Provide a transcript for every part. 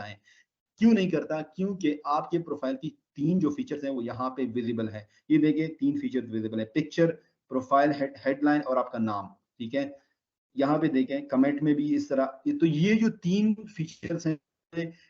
है। क्यों नहीं करता? क्योंकि आपके प्रोफाइल की 3 जो फीचर्स हैं वो यहाँ पे विजिबल है। ये देखिए 3 फीचर्स विजिबल है, पिक्चर, प्रोफाइल हेडलाइन और आपका नाम, ठीक है? यहाँ पे देखें कमेंट में भी इस तरह, तो ये जो 3 फीचर्स हैं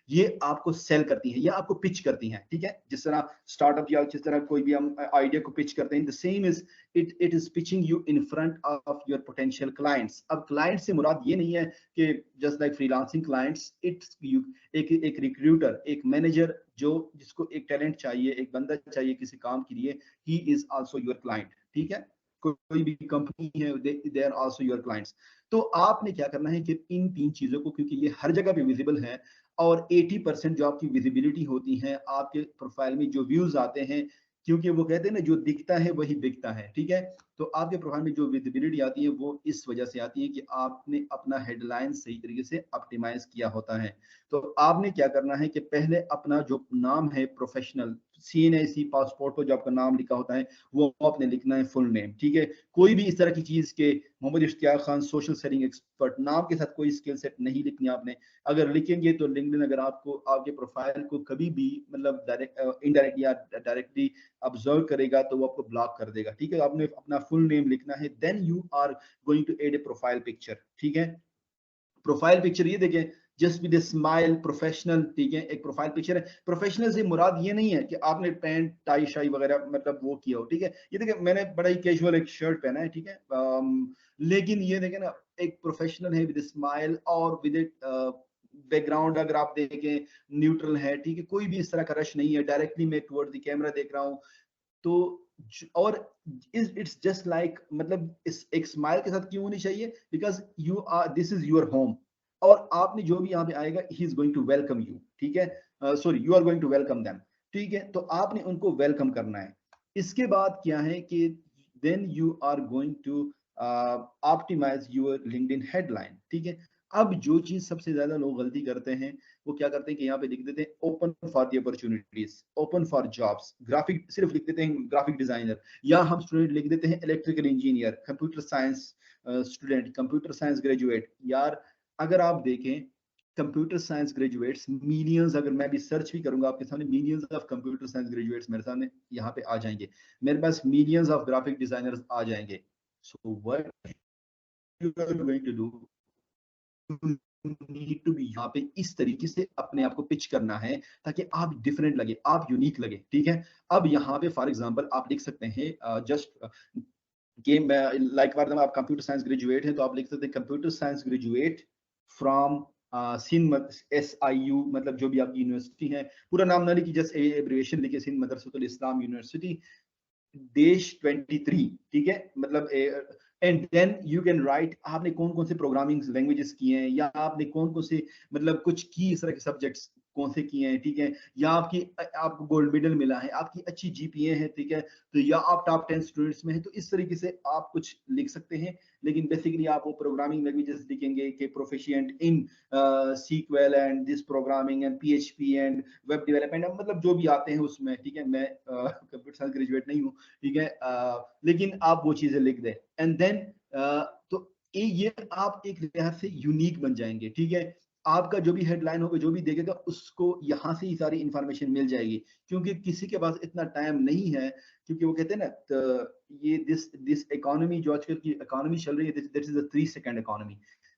ये आपको सेल करती हैं, ये आपको पिच करती हैं, ठीक है? जिस तरह स्टार्टअप या जिस तरह कोई भी हम आइडिया को पिच करते हैं, the same is it is pitching you in front of your potential clients. अब क्लाइंट से मुराद ये नहीं है कि just like freelancing clients, it's you, एक रिक्रूटर, एक मैनेजर जो जिसको एक टैलेंट चाहिए, एक बंदा चाहिए किसी काम के लिए, he is also your client, ठीक है? कोई भी कंपनी है, they are also your clients. तो आपने क्या करना है कि इन 3 चीजों को, क्योंकि ये हर जगह पे विजिबल है और 80% जो आपकी विजिबिलिटी होती है आपके प्रोफाइल में, जो व्यूज आते हैं, क्योंकि वो कहते हैं ना जो दिखता है वही बिकता है, ठीक है? तो आपके प्रोफाइल में जो विजिबिलिटी आती है वो इस वजह से आती है कि आपने अपना हेडलाइन सही तरीके से ऑप्टिमाइज किया होता है। तो आपने क्या करना है कि पहले अपना जो नाम है प्रोफेशनल, CNAC पासपोर्ट पर जो आपका नाम लिखा होता है वो आपने लिखना है फुल नेम, ठीक है? कोई भी इस तरह की चीज के Mohammad Ishtiaq Khan social selling expert नाम के साथ कोई स्किल सेट नहीं लिखनी आपने। अगर लिखेंगे तो लिंक्डइन अगर आपको आपके प्रोफाइल को कभी भी मतलब डायरेक्ट इनडायरेक्टली या डायरेक्टली ऑब्जर्व करेगा तो वो आपको ब्लॉक कर देगा, ठीक है? आपने अपना फुल नेम लिखना है, then you are going to add a profile picture, ठीक है? प्रोफाइल पिक्चर ये देखें, जस्ट विद स्माइल प्रोफेशनल, ठीक है? एक प्रोफाइल पिक्चर है। प्रोफेशनल से मुराद ये नहीं है कि आपने पैंट टाई शाई वगैरह मतलब वो किया हो, ठीक है? ये देखें मैंने बड़ा ही कैजुअल एक शर्ट पहना है, ठीक है? लेकिन ये देखें ना, एक प्रोफेशनल है विद स्माइल और विद बैकग्राउंड अगर आप देखें न्यूट्रल है, ठीक है? कोई भी इस तरह का रश नहीं है, डायरेक्टली मैं टुवर्ड द कैमरा देख रहा हूँ। तो और इट्स जस्ट लाइक मतलब इस एक स्माइल के साथ क्यों होनी चाहिए? Because you are, this is your home और आपने जो भी यहाँ पे आएगा he is going to welcome you, ठीक है? Sorry, you are going to welcome them, ठीक है? तो आपने उनको वेलकम करना है। इसके बाद क्या है कि then you are going to optimise your LinkedIn headline, ठीक है? अब जो चीज सबसे ज्यादा लोग गलती करते हैं वो क्या करते हैं कि यहाँ पे लिख देते हैं open for the opportunities, open for jobs, graphic सिर्फ लिख देते हैं ग्राफिक डिजाइनर, या हम स्टूडेंट लिख देते हैं electrical engineer, computer science student, computer science graduate. यार अगर आप देखें कंप्यूटर साइंस ग्रेजुएट्स मिलियंस, अगर मैं भी सर्च भी करूंगा आपके सामने, millions of computer science graduates मेरे सामने यहाँ पे आ जाएंगे, मेरे पास मिलियंस ऑफ ग्राफिक डिजाइनर्स आ जाएंगे। So what you are going to do, need to be यहाँ पे इस तरीके से अपने आप को पिच करना है ताकि आप डिफरेंट लगे, आप यूनिक लगे, ठीक है? अब यहाँ पे फॉर एग्जांपल आप लिख सकते हैं जस्ट गेम लाइक फॉर आप कंप्यूटर साइंस ग्रेजुएट है तो आप लिख सकते हैं computer science graduate from Sindh SIU, मतलब जो भी आपकी यूनिवर्सिटी है, पूरा नाम ना लिखिए, जस्ट एब्रिविएशन लिखिए, सिंध मदरसतुल इस्लाम यूनिवर्सिटी देश 23, ठीक है? मतलब and then you can write आपने कौन कौन से प्रोग्रामिंग लैंग्वेजेस किए हैं, या आपने कौन कौन से मतलब कुछ की इस तरह के सब्जेक्ट्स कौन से किए हैं, ठीक है? या आपकी आपको गोल्ड मेडल मिला है, आपकी अच्छी GPA है, ठीक है? तो या आप टॉप 10 स्टूडेंट्स में है, तो इस तरीके से आप कुछ लिख सकते हैं। लेकिन बेसिकली आप वो प्रोग्रामिंग लैंग्वेजेस लिखेंगे कि proficient in SQL and this programming and PHP and web development, मतलब जो भी आते हैं उसमें, ठीक है? मैं कंप्यूटर साइंस ग्रेजुएट नहीं हूँ, ठीक है? लेकिन आप वो चीजें लिख दें एंड देन तो ये आप एक लिहाज से यूनिक बन जाएंगे, ठीक है? आपका जो भी हेडलाइन होगा, जो भी देखेगा उसको यहाँ से ही सारी इंफॉर्मेशन मिल जाएगी, क्योंकि किसी के पास इतना टाइम नहीं है, क्योंकि वो कहते हैं ना ये दिस इकोनॉमी जो आजकल की इकोनॉमी चल रही है, this is a 3 second economy.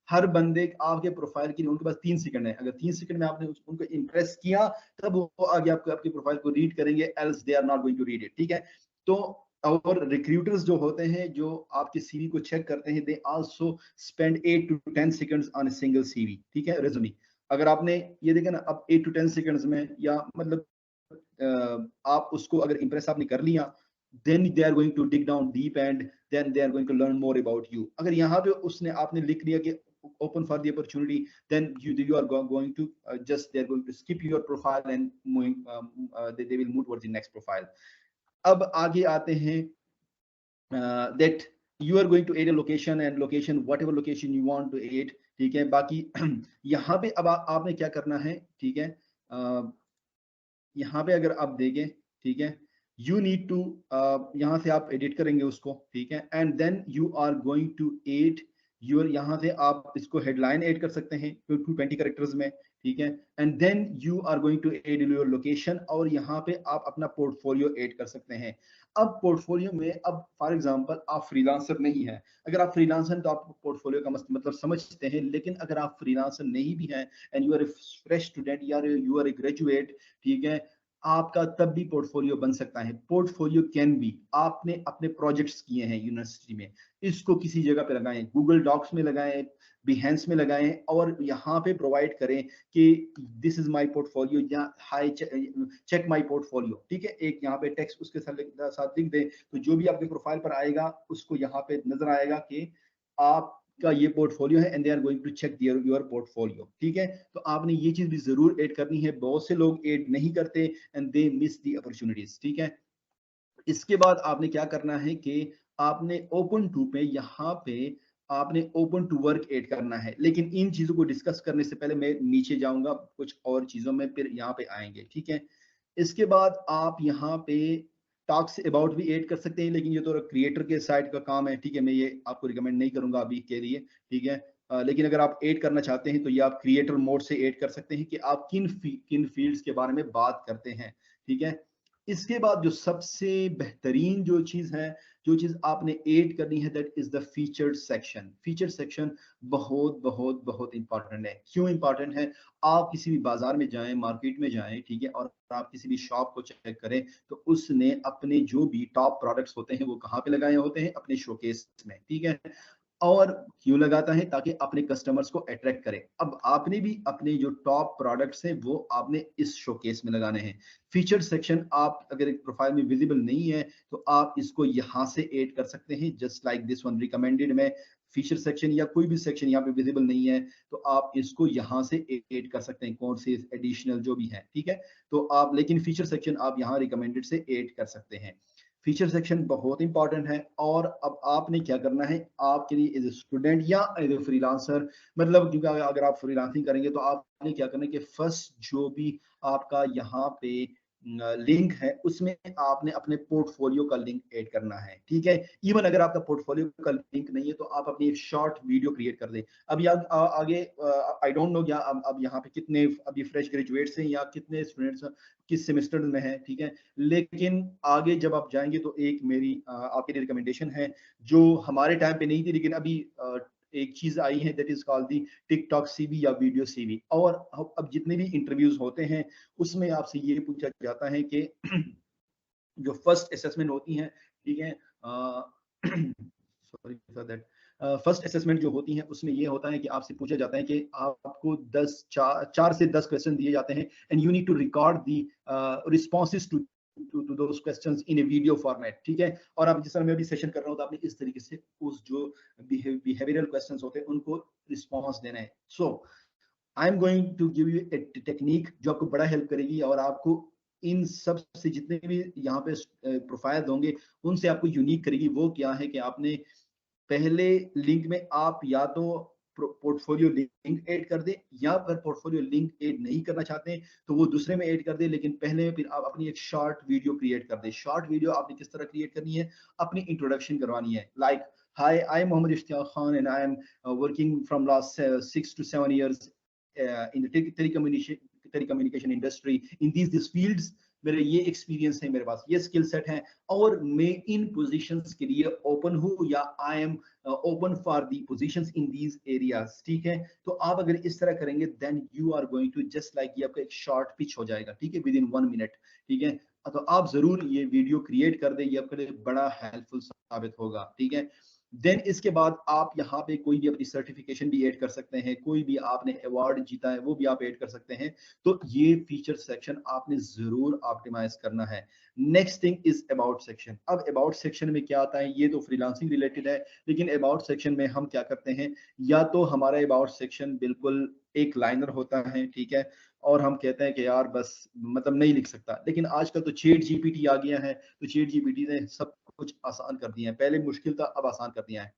हर बंदे आपके प्रोफाइल के लिए उनके पास 3 सेकंड है, अगर 3 सेकंड में आपने उनको इंप्रेस किया तब वो आगे आपको आपके प्रोफाइल को रीड करेंगे, else they are not going to read it, ठीक है? तो और रिक्रूटर्स जो होते हैं जो आपके CV को चेक करते हैं, they also spend 8 to 10 seconds on a single CV, ठीक है? रेज्यूमे अगर आपने ये देखा ना, अब 8 to 10 सेकंड्स में या मतलब आप उसको अगर इंप्रेस आपने कर लिया, then they are going to dig down deep and then they are going to learn more about you। अगर यहाँ पे उसने आपने लिख लिया कि open for the opportunity, then you are going to just they are going to skip your profile and moving they will move towards the next profile। अब आगे आते हैं that you are going to add a location and location whatever location you want to add, ठीक है? बाकी यहाँ पे अब आपने क्या करना है, ठीक है? यहाँ पे अगर आप देखें, ठीक है? यू नीड टू यहाँ से आप एडिट करेंगे उसको, ठीक है? And then you are going to add यहाँ से आप इसको हेडलाइन ऐड कर सकते हैं 20 कैरेक्टर्स में, ठीक है। And then you are going to add your location, और यहाँ पे आप अपना पोर्टफोलियो ऐड कर सकते हैं। अब पोर्टफोलियो में, अब फॉर एग्जांपल आप फ्रीलांसर नहीं है, अगर आप फ्रीलांसर हैं तो आप पोर्टफोलियो का मतलब समझते हैं, लेकिन अगर आप फ्रीलांसर नहीं भी हैं and you are a fresh student या यू आर ए ग्रेजुएट, ठीक है, आपका तब भी पोर्टफोलियो बन सकता है। पोर्टफोलियो कैन बी, आपने अपने प्रोजेक्ट्स किए हैं यूनिवर्सिटी में, इसको किसी जगह पे लगाएं, गूगल डॉक्स में लगाएं, बिहेंस में लगाएं, और यहाँ पे प्रोवाइड करें कि दिस इज माय पोर्टफोलियो या हाई चेक माय पोर्टफोलियो, ठीक है। एक यहाँ पे टेक्स्ट उसके साथ लिख दें, तो जो भी आपके प्रोफाइल पर आएगा उसको यहाँ पे नजर आएगा कि आपका ये पोर्टफोलियो है and they are going to check your portfolio, ठीक है। तो आपने ये चीज भी जरूर ऐड करनी है, बहुत से लोग ऐड नहीं करते and they miss the opportunities, ठीक है। इसके बाद आपने क्या करना है कि आपने ओपन टू पे, यहाँ पे आपने ओपन टू वर्क ऐड करना है। लेकिन इन चीजों को डिस्कस करने से पहले मैं नीचे जाऊंगा, कुछ और चीजों में फिर यहाँ पे आएंगे, ठीक है। इसके बाद आप यहाँ पे टॉक्स अबाउट भी ऐड कर सकते हैं, लेकिन ये तो क्रिएटर के साइड का काम है, ठीक है, मैं ये आपको रिकमेंड नहीं करूंगा अभी के लिए, ठीक है। लेकिन अगर आप ऐड करना चाहते हैं तो ये आप क्रिएटर मोड से ऐड कर सकते हैं कि आप किन फील्ड्स के बारे में बात करते हैं, ठीक है। इसके बाद जो सबसे बेहतरीन जो चीज है, जो चीज आपने ऐड करनी है, that is the featured section. Feature section बहुत बहुत बहुत इंपॉर्टेंट है। क्यों इंपॉर्टेंट है? आप किसी भी बाजार में जाएं, मार्केट में जाएं, ठीक है, और आप किसी भी शॉप को चेक करें तो उसने अपने जो भी टॉप प्रोडक्ट्स होते हैं वो कहाँ पे लगाए होते हैं? अपने शोकेस में, ठीक है। और क्यों लगाता है? ताकि अपने कस्टमर्स को अट्रैक्ट करे। अब आपने भी अपने जो टॉप प्रोडक्ट्स हैं वो आपने इस शोकेस में लगाने हैं। फीचर सेक्शन आप अगर एक प्रोफाइल में विजिबल नहीं है तो आप इसको यहाँ से ऐड कर सकते हैं, just like this one recommended में। फीचर सेक्शन या कोई भी सेक्शन यहाँ पे विजिबल नहीं है तो आप इसको यहाँ से ऐड कर सकते हैं, कौन से एडिशनल जो भी है, ठीक है। तो आप, लेकिन फीचर सेक्शन आप यहाँ रिकमेंडेड से ऐड कर सकते हैं। फीचर सेक्शन बहुत इंपॉर्टेंट है। और अब आपने क्या करना है, आपके लिए एज ए स्टूडेंट या एज ए फ्रीलांसर, मतलब क्योंकि अगर आप फ्रीलांसिंग करेंगे तो आपने क्या करना है कि फर्स्ट जो भी आपका यहाँ पे लिंक है उसमें आपने अपने पोर्टफोलियो का लिंक ऐड करना है, ठीक है। इवन अगर आपका पोर्टफोलियो का लिंक नहीं है तो आप अपनी एक शॉर्ट वीडियो क्रिएट कर दें। अब आगे आई डोंट नो क्या अब यहाँ पे कितने अभी फ्रेश ग्रेजुएट्स हैं या कितने स्टूडेंट्स किस सेमेस्टर में है, ठीक है। लेकिन आगे जब आप जाएंगे तो एक मेरी आपके लिए रिकमेंडेशन है, जो हमारे टाइम पे नहीं थी लेकिन अभी एक चीज आई है, that is called the TikTok CV या वीडियो सीवी। और अब जितने भी इंटरव्यूज होते हैं उसमें आपसे ये पूछा जाता है कि जो फर्स्ट असेसमेंट होती हैं, ठीक है, sorry for that, first assessment जो होती हैं उसमें ये होता है कि आपसे पूछा जाता है कि आपको 4 से 10 क्वेश्चन दिए जाते हैं and you need to record the responses to those questions in a video format, ठीक है। और आप जिस तरह मैं अभी सेशन कर रहा हूँ तो आपने इस तरीके से उस जो बिहेवियरल क्वेश्चंस होते हैं उनको रिस्पॉन्स देना है। So I am going to give you a technique जो आपको बड़ा हेल्प करेगी, और आपको इन सब से जितने भी यहाँ पे प्रोफाइल होंगे उनसे आपको यूनिक करेगी। वो क्या है कि आपने पहले लिंक में आप या तो पोर्टफोलियो लिंक ऐड कर दे, या अगर पोर्टफोलियो लिंक ऐड नहीं करना चाहते हैं तो वो दूसरे में ऐड कर दे, लेकिन पहले फिर आप अपनी एक शॉर्ट वीडियो क्रिएट कर दे। शॉर्ट वीडियो आपने किस तरह क्रिएट करनी है? अपनी इंट्रोडक्शन करवानी है, like hi I am Mohammad Ishtiaq Khan and I am working from last 6 to 7 years in the telecommunication industry in these fields। मेरे ये एक्सपीरियंस है, मेरे पास ये स्किल सेट है, और मैं इन पोजीशंस के लिए ओपन हूँ, या I am open for the positions in these areas, ठीक है। तो आप अगर इस तरह करेंगे then you are going to just like, ये आपका एक शॉर्ट पिच हो जाएगा, ठीक है, विद इन 1 मिनट, ठीक है। तो आप जरूर ये वीडियो क्रिएट कर दें, ये आपके लिए बड़ा हेल्पफुल साबित होगा, ठीक है। देन इसके बाद आप यहाँ पे कोई भी अपनी सर्टिफिकेशन भी ऐड कर सकते हैं, कोई भी आपने अवार्ड जीता है वो भी आप ऐड कर सकते हैं। तो ये फीचर सेक्शन आपने जरूर ऑप्टिमाइज करना है। Next thing is about section. अब अबाउट सेक्शन में क्या आता है? ये तो फ्रीलांसिंग रिलेटेड है, लेकिन अबाउट सेक्शन में हम क्या करते हैं, या तो हमारा अबाउट सेक्शन बिल्कुल एक लाइनर होता है, ठीक है, और हम कहते हैं कि यार बस मतलब नहीं लिख सकता। लेकिन आजकल तो चैट जीपीटी आ गया है, तो चैट जीपीटी ने सब कुछ आसान कर दिया है। पहले मुश्किल था, अब आसान कर दिया है।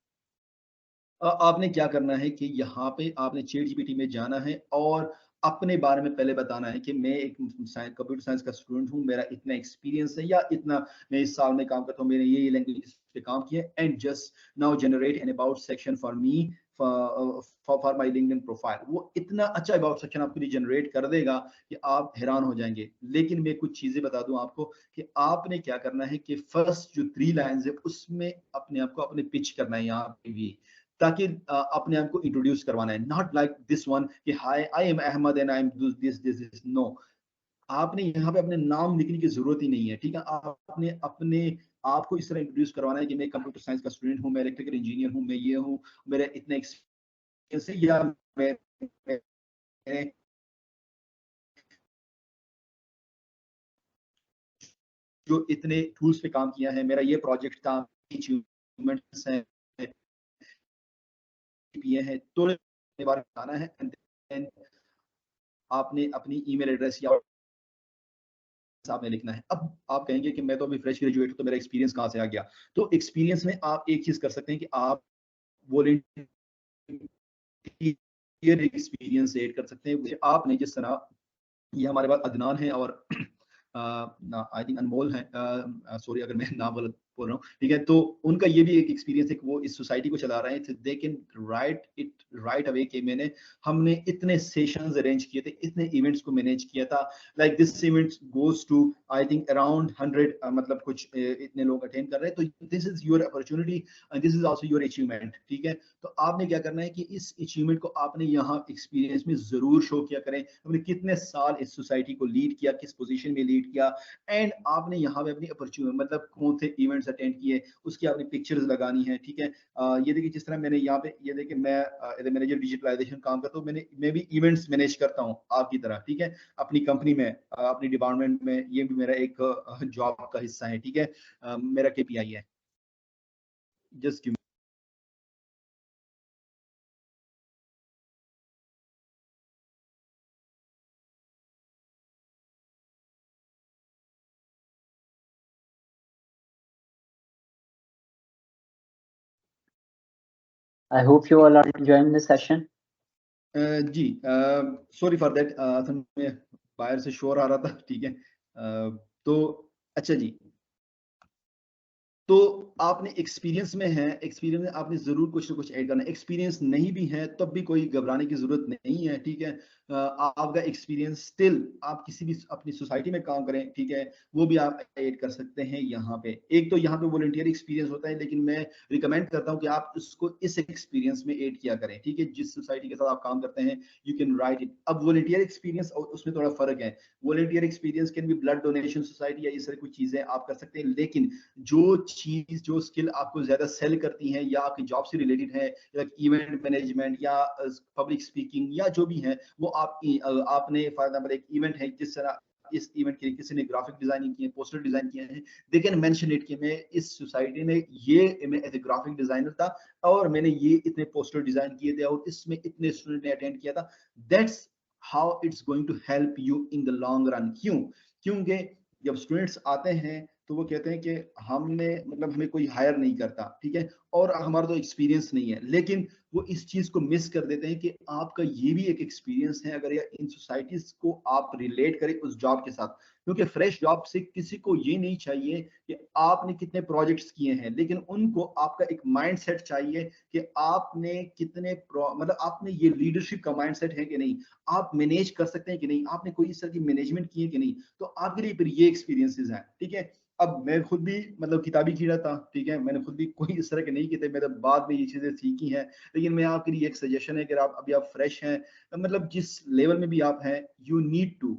आपने क्या करना है कि यहाँ पे आपने चैट जीपीटी में जाना है और अपने बारे में पहले बताना है कि मैं एक कंप्यूटर साइंस का स्टूडेंट हूँ, मेरा इतना एक्सपीरियंस है, या इतना मैं इस साल में काम करता हूँ, मैंने ये लैंग्वेज पे काम किया, and just now generate N about section for me for my LinkedIn profile, वो इतना अच्छा अबाउट सेक्शन आपके लिए जनरेट कर देगा कि आप हैरान हो जाएंगे। लेकिन मैं कुछ चीजें बता दूं आपको कि आपने क्या करना है कि फर्स्ट जो 3 लाइंस है उसमें अपने आप को अपने पिच करना है यहाँ पे भी, ताकि अपने आप को इंट्रोड्यूस करवाना है, नॉट लाइक दिस वन कि hi I am Ahmed and I am this this this, no. आपने यहाँ पे अपने नाम लिखने की जरूरत ही नहीं है, ठीक है। आपने अपने आपको इस तरह इंट्रोड्यूस करवाना है कि मैं कंप्यूटर साइंस का स्टूडेंट हूँ, मैं इलेक्ट्रिकल इंजीनियर हूँ, मैं ये हूँ, मेरा इतना एक्सपीरियंस है, या मैं जो इतने टूल्स पे काम किया है, मेरा ये प्रोजेक्ट था, अचीवमेंट्स हैं, किए हैं, तो बारे में बताना है। एंड देन आपने अपनी ईमेल एड्रेस या आपने लिखना है। अब आप कहेंगे कि मैं तो अभी फ्रेश ग्रेजुएट हूँ, तो मेरा एक्सपीरियंस कहाँ से आ गया? तो एक्सपीरियंस में आप एक चीज कर सकते हैं कि आप वॉलंटियर एक्सपीरियंस ऐड कर सकते हैं। आपने जिस तरह, ये हमारे पास अदनान है और आई थिंक अनमोल है, सॉरी अगर मैं नाम गलत बोल रहा हूँ, ठीक है। तो उनका ये भी एक एक्सपीरियंस है कि वो इस सोसाइटी को चला रहे थे, they can write it right away कि हमने इतने सेशंस अरेंज किए थे, इतने इवेंट्स को मैनेज किया था, like this event goes to I think around 100, मतलब कुछ इतने लोग अटेंड कर रहे हैं, तो this is your opportunity, this is also your achievement, ठीक है। तो आपने क्या करना है कि इस अचीवमेंट को आपने यहाँ एक्सपीरियंस में जरूर शो किया करें, हमने कितने साल इस सोसाइटी को लीड किया, किस पोजीशन में लीड किया, एंड आपने यहाँ पे अपनी अपॉर्चुनिटी, मतलब कौन से इवेंट्स अटेंड किए, उसकी आपने पिक्चर्स लगानी है, ठीक है। ये देखिए जिस तरह मैंने यहाँ पे, ये देखिए मैं एज ए मैनेजर डिजिटलाइजेशन काम करता हूँ, मैं भी इवेंट्स मैनेज करता हूँ आपकी तरह, ठीक है, अपनी कंपनी में, अपनी डिपार्टमेंट में, ये भी मेरा एक जॉब का हिस्सा है, ठीक है। मेरा केपीआई है। Just I hope you all are enjoying the session. जी, सॉरी फॉर दैट, असल में बाहर से शोर आ रहा था, ठीक है। तो अच्छा जी, तो आपने एक्सपीरियंस में है, एक्सपीरियंस में आपने जरूर कुछ ना कुछ ऐड करना है। एक्सपीरियंस नहीं भी है तब भी कोई घबराने की जरूरत नहीं है, ठीक है। आपका एक्सपीरियंस स्टिल, आप किसी भी अपनी सोसाइटी में काम करें, ठीक है, वो भी आप ऐड कर सकते हैं यहाँ पे। एक तो यहाँ पे वॉलंटियर एक्सपीरियंस होता है, लेकिन मैं रिकमेंड करता हूँ कि आप उसको इस एक्सपीरियंस में ऐड किया करें, ठीक है। जिस सोसाइटी के साथ आप काम करते हैं, यू कैन राइट इट। अब वॉलंटियर एक्सपीरियंस और उसमें थोड़ा फर्क है। Volunteer experience can be blood donation society या इस तरह कुछ चीजें आप कर सकते हैं, लेकिन जो चीज, जो स्किल आपको ज्यादा सेल करती है या आपकी जॉब से रिलेटेड है, लाइक इवेंट मैनेजमेंट या पब्लिक स्पीकिंग या जो भी है, वो आप आपने फॉर एग्जांपल एक इवेंट है, जिस तरह इस इवेंट के लिए किसी ने ग्राफिक डिजाइनिंग किए, पोस्टर डिजाइन किए हैं, दे कैन मेंशन इट कि मैं इस सोसाइटी में ये, मैं एज ए ग्राफिक डिजाइनर था और मैंने ये इतने पोस्टर डिजाइन किए थे और इसमें इतने स्टूडेंट ने अटेंड किया था। That's how it's going to help you in the long run. क्यों? क्योंकि जब स्टूडेंट्स आते हैं तो वो कहते हैं कि हमने, मतलब हमें कोई हायर नहीं करता, ठीक है, और हमारा तो एक्सपीरियंस नहीं है, लेकिन वो इस चीज को मिस कर देते हैं कि आपका ये भी एक एक्सपीरियंस है, अगर या इन सोसाइटीज को आप रिलेट करें उस जॉब के साथ। क्योंकि फ्रेश जॉब से किसी को ये नहीं चाहिए कि आपने कितने प्रोजेक्ट्स किए हैं, लेकिन उनको आपका एक माइंडसेट चाहिए कि आपने कितने मतलब आपने ये लीडरशिप का माइंडसेट है कि नहीं, आप मैनेज कर सकते हैं कि नहीं, आपने कोई इस तरह की मैनेजमेंट की है कि नहीं। तो आपके लिए फिर ये एक्सपीरियंसेस हैं, ठीक है। अब मैं खुद भी मतलब किताबी कीड़ा था, ठीक है, मैंने खुद भी कोई इस तरह के नहीं किए थे, मैंने बाद में ये चीजें सीखी हैं। लेकिन मैं आपके लिए एक सजेशन है कि आप अभी आप फ्रेश हैं, मतलब जिस लेवल में भी आप हैं, you need to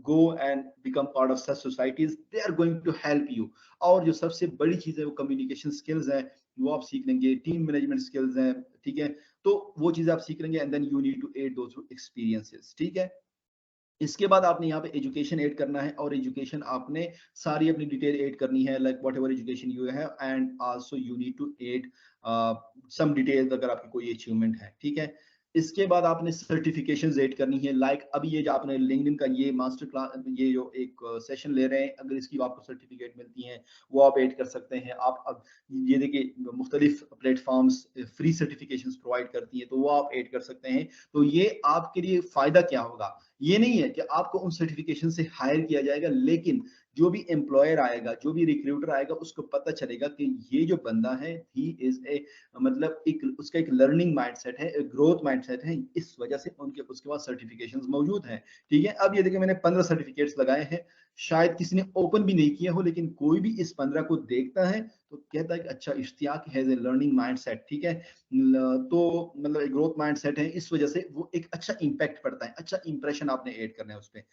go and become part of such societies, they are going to help you. और जो सबसे बड़ी चीज है वो कम्युनिकेशन स्किल्स हैं, वो आप सीख लेंगे, टीम मैनेजमेंट स्किल्स हैं, ठीक है। तो वो चीजें आप सीख लेंगे, and then you need to add those experiences, ठीक है। इसके बाद आपने यहाँ पे एजुकेशन ऐड करना है, और एजुकेशन आपने सारी अपनी डिटेल ऐड करनी है, like whatever education you have, and also you need to add some details अगर आपकी कोई अचीवमेंट है, ठीक है। इसके बाद आपने सर्टिफिकेशन ऐड करनी है, लाइक अभी ये जो आपने लिंक्डइन का ये मास्टर क्लास, ये जो एक सेशन ले रहे हैं, अगर इसकी आपको सर्टिफिकेट मिलती है वो आप ऐड कर सकते हैं। आप अब ये देखिए मुख्तलिफ प्लेटफॉर्म्स फ्री सर्टिफिकेशन प्रोवाइड करती है, तो वो आप ऐड कर सकते हैं। तो ये आपके लिए फायदा क्या होगा ये नहीं है कि आपको उन सर्टिफिकेशन से हायर किया जाएगा, लेकिन जो भी एम्प्लॉयर आएगा, जो भी रिक्रूटर आएगा, उसको पता चलेगा कि ये जो बंदा है ही इज ए, मतलब एक उसका एक लर्निंग माइंडसेट है, एक ग्रोथ माइंडसेट है, इस वजह से उनके उसके पास सर्टिफिकेशंस मौजूद हैं। ठीक है, अब ये देखिए मैंने 15 सर्टिफिकेट्स लगाए हैं, शायद किसी ने ओपन भी नहीं किया हो, लेकिन कोई भी इस 15 को देखता है तो कहता है कि अच्छा, Ishtiaq has a learning mindset. ठीक है, तो मतलब एक ग्रोथ माइंडसेट है, इस वजह से वो एक अच्छा इंपैक्ट पड़ता है, अच्छा इंप्रेशन आपने ऐड करना है उस पे।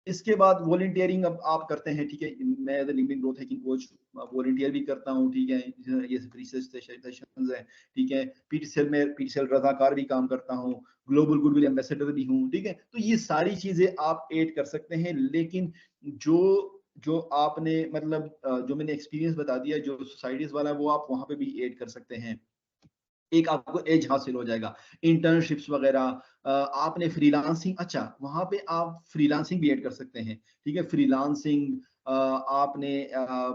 इसके बाद वॉलंटियरिंग अब आप करते हैं, ठीक है, मैं as LinkedIn growth hacking coach volunteer भी करता हूँ, ठीक है, ये रिसर्च सेशंस है, ठीक है, पीटीसीएल में पीटीसीएल रजाकार भी काम करता हूँ, ग्लोबल गुडविल एम्बेसडर भी हूँ, ठीक है, तो ये सारी चीजें आप ऐड कर सकते हैं। लेकिन जो जो आपने मतलब जो मैंने एक्सपीरियंस बता दिया जो सोसाइटीज वाला, वो आप वहां पे भी ऐड कर सकते हैं, एक आपको एज हासिल हो जाएगा। इंटर्नशिप्स वगैरह, आपने फ्रीलांसिंग, अच्छा वहां पे आप फ्रीलांसिंग भी ऐड कर सकते हैं, ठीक है, फ्रीलांसिंग आपने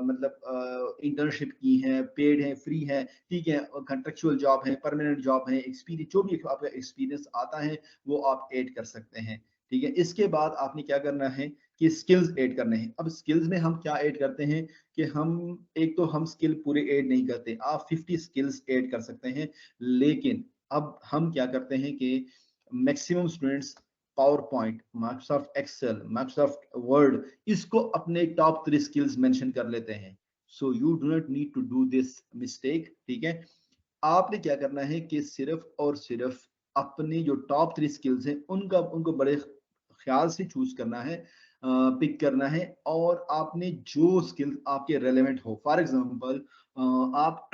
मतलब इंटर्नशिप की है, पेड है, फ्री है, ठीक है, कॉन्ट्रेक्चुअल जॉब है, परमानेंट जॉब है, एक्सपीरियंस जो भी आपका एक्सपीरियंस आता है वो आप ऐड कर सकते हैं। ठीक है, इसके बाद आपने क्या करना है कि स्किल्स ऐड करने हैं। अब स्किल्स में हम क्या ऐड करते हैं कि हम एक तो हम स्किल पूरे ऐड नहीं करते, आप 50 स्किल्स ऐड कर सकते हैं, लेकिन अब हम क्या करते हैं कि maximum students PowerPoint, Microsoft Excel, Microsoft Word, इसको अपने टॉप 3 स्किल्स मेंशन कर लेते हैं। So you do not need to do this mistake. ठीक है, आपने क्या करना है कि सिर्फ और सिर्फ अपने जो टॉप 3 स्किल्स हैं उनका उनको बड़े ख्याल से चूज करना है, पिक करना है, और आपने जो स्किल आपके रेलेवेंट हो, फॉर एग्जांपल आप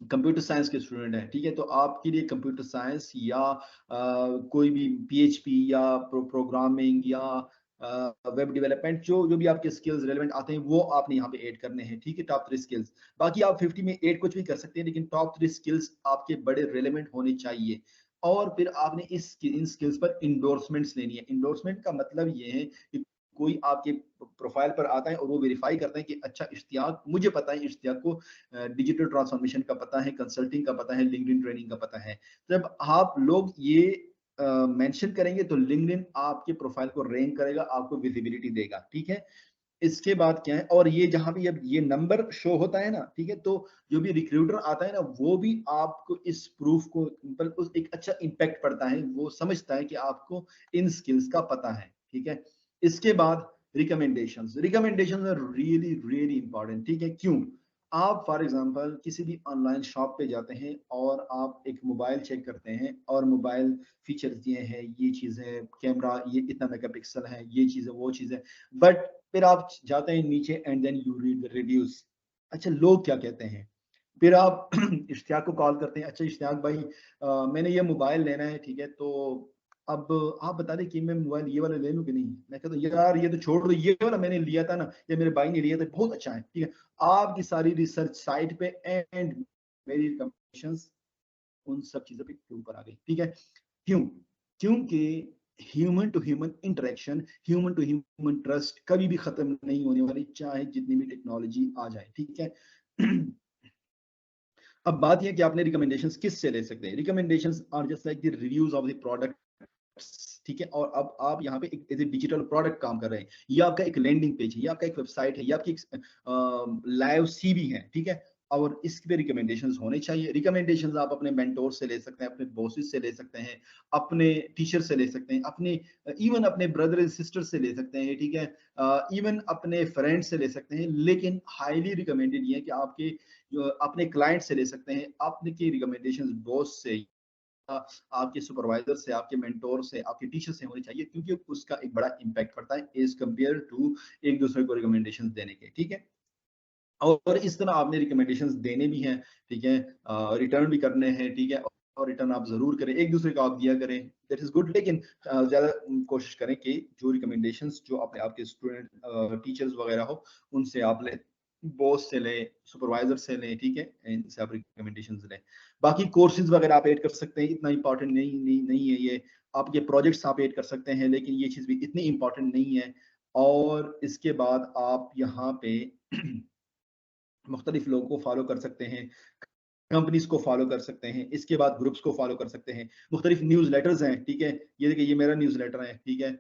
कंप्यूटर साइंस के स्टूडेंट हैं, ठीक है, तो आपके लिए कंप्यूटर साइंस या कोई भी पीएचपी या प्रोग्रामिंग या वेब डेवलपमेंट, जो जो भी आपके स्किल्स रेलेवेंट आते हैं वो आपने यहाँ पे ऐड करने हैं, ठीक है, टॉप 3 स्किल्स। बाकी आप 50 में ऐड कुछ भी कर सकते हैं, लेकिन टॉप 3 स्किल्स आपके बड़े रेलेवेंट होने चाहिए। और फिर आपने इन स्किल्स पर इंडोर्समेंट्स लेनी है। इंडोर्समेंट का मतलब ये है कि कोई आपके प्रोफाइल पर आता है और वो वेरीफाई करते हैं कि अच्छा, इश्तियाक, मुझे पता है इश्तियाक को डिजिटल ट्रांसफॉर्मेशन का पता है, कंसल्टिंग का पता है, लिंक्डइन ट्रेनिंग का पता है। जब आप लोग ये मेंशन करेंगे तो लिंक्डइन आपके प्रोफाइल को रैंक करेगा, आपको विजिबिलिटी देगा। ठीक है, इसके बाद क्या है, और ये जहां भी अब ये नंबर शो होता है ना, ठीक है, तो जो भी रिक्रूटर आता है ना, वो भी आपको इस प्रूफ को मतलब एक अच्छा इंपैक्ट पड़ता है, वो समझता है कि आपको इन स्किल्स का पता है। ठीक है, इसके बाद recommendations. Recommendations are really really important. ठीक है, क्यों? आप फॉर एग्जांपल किसी भी ऑनलाइन शॉप पे जाते हैं और आप एक मोबाइल चेक करते हैं, और मोबाइल फीचर्स दिए हैं, ये चीज है, कैमरा ये इतना मेगापिक्सल है, ये चीज है, वो चीज है, बट फिर आप जाते हैं नीचे and then you read the reviews. अच्छा, लोग क्या कहते हैं? फिर आप इश्तियाक को कॉल करते हैं, अच्छा इश्तियाक भाई, मैंने ये मोबाइल लेना है, ठीक है, तो अब आप बता दें कि मैं मोबाइल ये वाला ले लूं कि नहीं। मैं कहता हूँ यार ये तो छोड़ दो, ये वाला मैंने लिया था ना, ये मेरे भाई ने लिया था, बहुत अच्छा है। ठीक है, आपकी सारी रिसर्च साइट पे एंड मेरी रिकमेंडेशंस उन सब चीजों पे ऊपर आ गई। ठीक है, क्यों? क्योंकि human to human interaction, human to human trust कभी भी खत्म नहीं होने वाली, चाहे जितनी भी टेक्नोलॉजी आ जाए। ठीक है, अब बात यह कि आपने रिकमेंडेशंस किस से ले सकते हैं। Recommendations are just like the reviews of the product. ठीक है, और अब आप यहाँ पे एक एज ए डिजिटल प्रोडक्ट काम कर रहे हैं, ये आपका एक लैंडिंग पेज है, ये आपका एक वेबसाइट है, ये आपकी लाइव सीवी है। ठीक है, और इस पे रिकमेंडेशंस होने चाहिए। रिकमेंडेशंस आप अपने मेंटोर से ले सकते हैं, अपने बॉसेस से ले सकते हैं, अपने टीचर से ले सकते हैं, अपने इवन अपने ब्रदर एंड सिस्टर से ले सकते हैं। ठीक है, इवन अपने फ्रेंड से ले सकते हैं, लेकिन हाईली रिकमेंडेड ये है कि आपके अपने क्लाइंट से ले सकते हैं, आपके रिकमेंडेशंस बॉस से, आपके सुपरवाइजर से, आपके मेंटोर से, आपके टीचर से होनी चाहिए, क्योंकि उसका एक बड़ा इंपैक्ट पड़ता है एज कंपेयर टू एक दूसरे को रिकमेंडेशंस देने के। ठीक है, और इस तरह आपने रिकमेंडेशंस देने भी हैं, ठीक है, रिटर्न भी करने हैं। ठीक है, और रिटर्न आप जरूर करें, एक दूसरे को आप दिया करें, दैट इज गुड, लेकिन ज्यादा कोशिश करें कि जो रिकमेंडेशंस जो अपने आपके स्टूडेंट टीचर्स वगैरह हो उनसे आप लें, बॉस से लें, सुपरवाइजर से लें। ठीक है, इनसे आप रिकमेंडेशंस लें। बाकी कोर्सेज वगैरह आप ऐड कर सकते हैं, इतना इंपॉर्टेंट नहीं है ये। आपके प्रोजेक्ट्स आप ऐड कर सकते हैं, लेकिन ये चीज भी इतनी इंपॉर्टेंट नहीं है। और इसके बाद आप यहाँ पे मुख्तलिफ लोगों को फॉलो कर सकते हैं, कंपनीज को फॉलो कर सकते हैं, इसके बाद ग्रुप्स को फॉलो कर सकते हैं, मुख्तलिफ न्यूज़ लेटर्स हैं, ठीक है, ये देखिए ये मेरा न्यूज़ लेटर है, ठीक है,